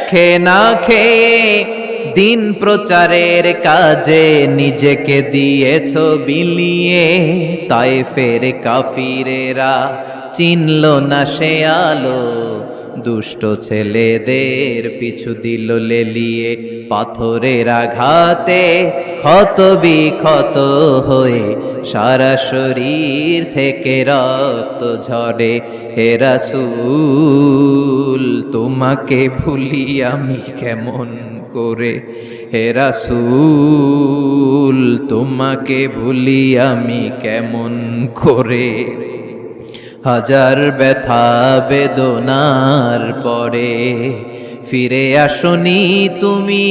খেয়ে না খেয়ে দিন প্রচারের কাজে নিজেকে দিয়েছ বিলিয়ে, তায়েফের কাফিরেরা চিনল না সে আলো, দুষ্ট ছেলেদের পিছু দিল লেলিয়ে, পাথরের আঘাতে ক্ষত বিক্ষত হয়ে সারা শরীর থেকে রক্ত ঝরে। হে রাসূল তোমাকে ভুলি আমি কেমন করে, হে রাসূল তোমাকে ভুলি আমি কেমন করে। হাজার ব্যথা বেদনার পরে ফিরে আসনি তুমি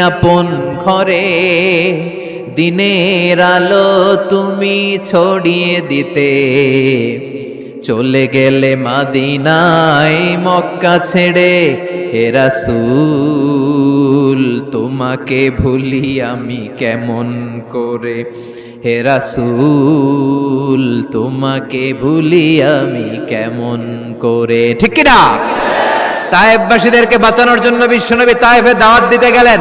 আপন ঘরে, দিনের আলো তুমি ছড়িয়ে দিতে, চলে গেলে মদিনায় মক্কা ছেড়ে। হে রাসূল তোমাকে ভুলি আমি কেমন করে, হে রাসূল তোমাকে ভুলি আমি কেমন করে। ঠিক কি না? তায়েফবাসীদেরকে বাঁচানোর জন্য বিশ্বনবী তায়েফে দাওয়াত দিতে গেলেন,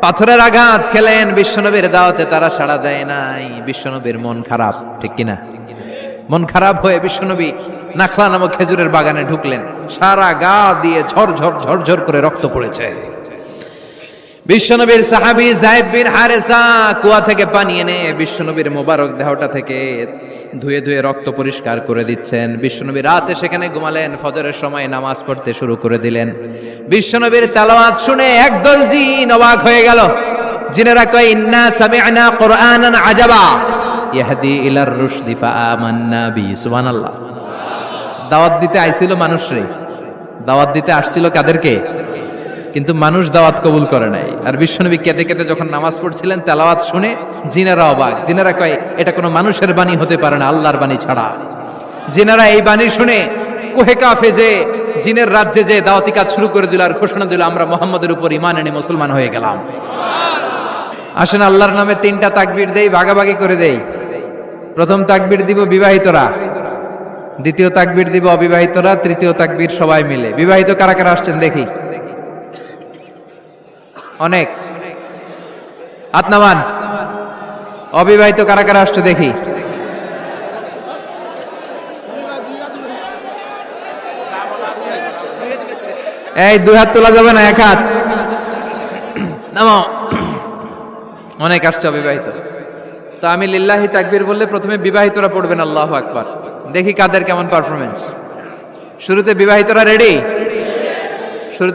পাথরের আঘাত খেলেন, বিশ্বনবীর দাওয়াতে তারা সাড়া দেয় নাই। বিশ্বনবীর মন খারাপ, ঠিক কিনা? মন খারাপ হয়ে বিশ্বনবী নাখলা নামক খেজুরের বাগানে ঢুকলেন। সারা গা দিয়ে ঝরঝর ঝরঝর করে রক্ত পড়েছে। বিশ্বনবীর সাহাবী যায়েদ বিন হারেসা কুয়া থেকে পানি এনে বিশ্বনবীর মোবারক দেহটা থেকে ধুয়ে ধুয়ে রক্ত পরিষ্কার করে দিচ্ছেন। বিশ্বনবী রাতে সেখানে ঘুমালেন, ফজরের সময় নামাজ পড়তে শুরু করে দিলেন। বিশ্বনবীর তেলাওয়াত শুনে একদল জিন অবাক হয়ে গেল। জিনেরা কয়, ইন্না সামি'না কুরআনান আজাবা ইয়াহদি ইলার রুশদি ফাআমান্না বি। সুবহানাল্লাহ। দাওয়াত দিতে আইছিল মানুষরে, দাওয়াত দিতে আসছিল কাদেরকে? কিন্তু মানুষ দাওয়াত কবুল করে নাই। আর বিশ্বনবী কেঁদে কেঁদে যখন নামাজ পড়ছিলেন, তেলাওয়াত শুনে জিনেরা অবাক। জিনেরা কয়, এটা কোনো মানুষের বাণী হতে পারে না, আল্লাহর বাণী ছাড়া। জিনেরা এই বাণী শুনে কোহে কাফে যে জিনের রাজ্যে যে দাওয়াতি কাজ শুরু করে দিল আর ঘোষণা দিল, আমরা মুহাম্মদের উপর ঈমান এনে মুসলমান হয়ে গেলাম। আসেন আল্লাহর নামে 3টা তাকবীর দেই, ভাগাভাগি করে দেই। প্রথম তাকবীর দিব বিবাহিতরা, দ্বিতীয় তাকবীর দিব অবিবাহিতরা, তৃতীয় তাকবীর সবাই মিলে। বিবাহিত কারা কারা আসছেন দেখি? অনেক, হাত নামান। অবিবাহিত কারা কারা আসছে দেখি? এই 2 হাত তোলা যাবে না, 1 হাত নামাও। অনেক আসছে অবিবাহিত। তো আমি লিল্লাহি তাকবীর বললে প্রথমে বিবাহিতরা পড়বেন আল্লাহু আকবার। দেখি কাদের কেমন পারফরমেন্স। শুরুতে বিবাহিতরা রেডি? শুরুতে